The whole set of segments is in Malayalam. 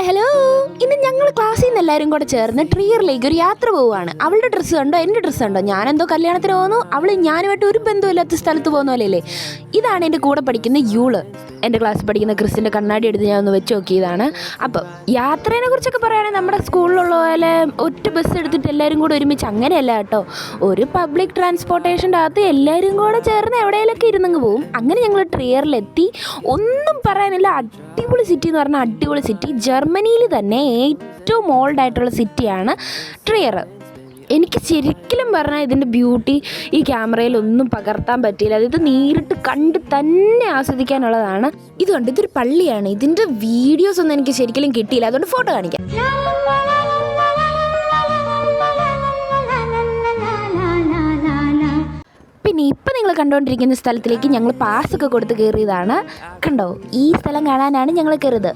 ഹലോ ഇന്ന് ഞങ്ങൾ ക്ലാസ്സിൽ നിന്ന് എല്ലാവരും കൂടെ ചേർന്ന് ട്രിയറിലേക്ക് ഒരു യാത്ര പോവുകയാണ്. അവളുടെ ഡ്രസ്സ് കണ്ടോ, എൻ്റെ ഡ്രസ്സ് കണ്ടോ? ഞാനെന്തോ കല്യാണത്തിന് പോകുന്നു, അവൾ ഞാനുമായിട്ട് ഒരു ബന്ധമില്ലാത്ത സ്ഥലത്ത് പോകുന്ന പോലെയല്ലേ. ഇതാണ് എൻ്റെ കൂടെ പഠിക്കുന്ന യൂള്. എൻ്റെ ക്ലാസ്സിൽ പഠിക്കുന്ന ക്രിസിൻ്റെ കണ്ണാടി എടുത്ത് ഞാൻ ഒന്ന് വെച്ച് നോക്കിയതാണ്. അപ്പം യാത്രേനെ കുറിച്ചൊക്കെ പറയുകയാണെങ്കിൽ നമ്മുടെ സ്കൂളിലുള്ള പോലെ ഒറ്റ ബസ് എടുത്തിട്ട് എല്ലാവരും കൂടെ ഒരുമിച്ച് അങ്ങനെയല്ല കേട്ടോ. ഒരു പബ്ലിക് ട്രാൻസ്പോർട്ടേഷൻ്റെ അകത്ത് എല്ലാവരും കൂടെ ചേർന്ന് എവിടെയെങ്കിലൊക്കെ ഇരുന്നങ്ങ് പോവും. അങ്ങനെ ഞങ്ങൾ ട്രിയറിലെത്തി. ഒന്നും പറയാനില്ല, അടിപൊളി സിറ്റി എന്ന് പറഞ്ഞാൽ അടിപൊളി സിറ്റി. ജർമ്മനിയിൽ തന്നെ ഏറ്റവും ഓൾഡ് ആയിട്ടുള്ള സിറ്റിയാണ് ട്രിയർ. എനിക്ക് ശരിക്കും പറഞ്ഞാൽ ഇതിൻ്റെ ബ്യൂട്ടി ഈ ക്യാമറയിൽ ഒന്നും പകർത്താൻ പറ്റിയില്ല. ഇത് നേരിട്ട് കണ്ട് തന്നെ ആസ്വദിക്കാനുള്ളതാണ്. ഇതുകൊണ്ട് ഇതൊരു പള്ളിയാണ്. ഇതിൻ്റെ വീഡിയോസ് ഒന്നും എനിക്ക് ശരിക്കും കിട്ടിയില്ല, അതുകൊണ്ട് ഫോട്ടോ കാണിക്കാം. പിന്നെ ഇപ്പം നിങ്ങൾ കണ്ടുകൊണ്ടിരിക്കുന്ന സ്ഥലത്തിലേക്ക് ഞങ്ങൾ പാസ്സൊക്കെ കൊടുത്ത് കയറിയതാണ്. കണ്ടോ, ഈ സ്ഥലം കാണാനാണ് ഞങ്ങൾ കയറിയത്.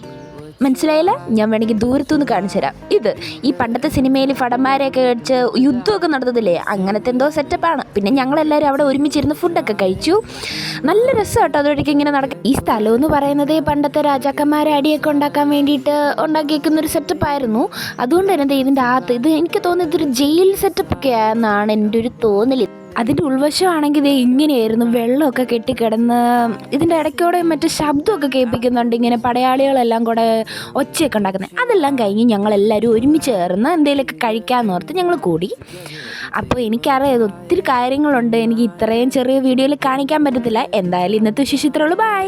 മനസ്സിലായില്ല? ഞാൻ വേണമെങ്കിൽ ദൂരത്തുനിന്ന് കാണിച്ചു തരാം. ഇത് ഈ പണ്ടത്തെ സിനിമയിൽ ഫടന്മാരെയൊക്കെ വെച്ച് യുദ്ധമൊക്കെ നടത്തതില്ലേ, അങ്ങനത്തെ എന്തോ സെറ്റപ്പാണ്. പിന്നെ ഞങ്ങളെല്ലാവരും അവിടെ ഒരുമിച്ചിരുന്ന് ഫുഡൊക്കെ കഴിച്ചു. നല്ല രസം കേട്ടോ അതുവഴിക്ക് ഇങ്ങനെ നടക്കും. ഈ സ്ഥലം എന്ന് പറയുന്നത് പണ്ടത്തെ രാജാക്കന്മാരെ അടിയൊക്കെ ഉണ്ടാക്കാൻ വേണ്ടിയിട്ട് ഉണ്ടാക്കിയേക്കുന്നൊരു സെറ്റപ്പായിരുന്നു. അതുകൊണ്ട് തന്നെ ഇതിൻ്റെ അകത്ത് ഇത് എനിക്ക് തോന്നുന്നത് ഇതൊരു ജയിൽ സെറ്റപ്പൊക്കെ ആണെന്നാണ് എൻ്റെ ഒരു തോന്നൽ. അതിൻ്റെ ഉൾവശമാണെങ്കിൽ ഇത് ഇങ്ങനെയായിരുന്നു, വെള്ളമൊക്കെ കെട്ടിക്കിടന്ന് ഇതിൻ്റെ ഇടയ്ക്കോടെ മറ്റേ ശബ്ദമൊക്കെ കേൾപ്പിക്കുന്നുണ്ട്, ഇങ്ങനെ പടയാളികളെല്ലാം കൂടെ ഒച്ചയൊക്കെ ഉണ്ടാക്കുന്നത്. അതെല്ലാം കഴിഞ്ഞ് ഞങ്ങളെല്ലാവരും ഒരുമിച്ച് ചേർന്ന് എന്തെങ്കിലുമൊക്കെ കഴിക്കാമെന്ന് ഓർത്ത് ഞങ്ങൾ കൂടി. അപ്പോൾ എനിക്കറിയാം ഒത്തിരി കാര്യങ്ങളുണ്ട്, എനിക്ക് ഇത്രയും ചെറിയ വീഡിയോയിൽ കാണിക്കാൻ പറ്റത്തില്ല. എന്തായാലും ഇന്നത്തെ വിശേഷം ഇത്രയുള്ളൂ. ബൈ.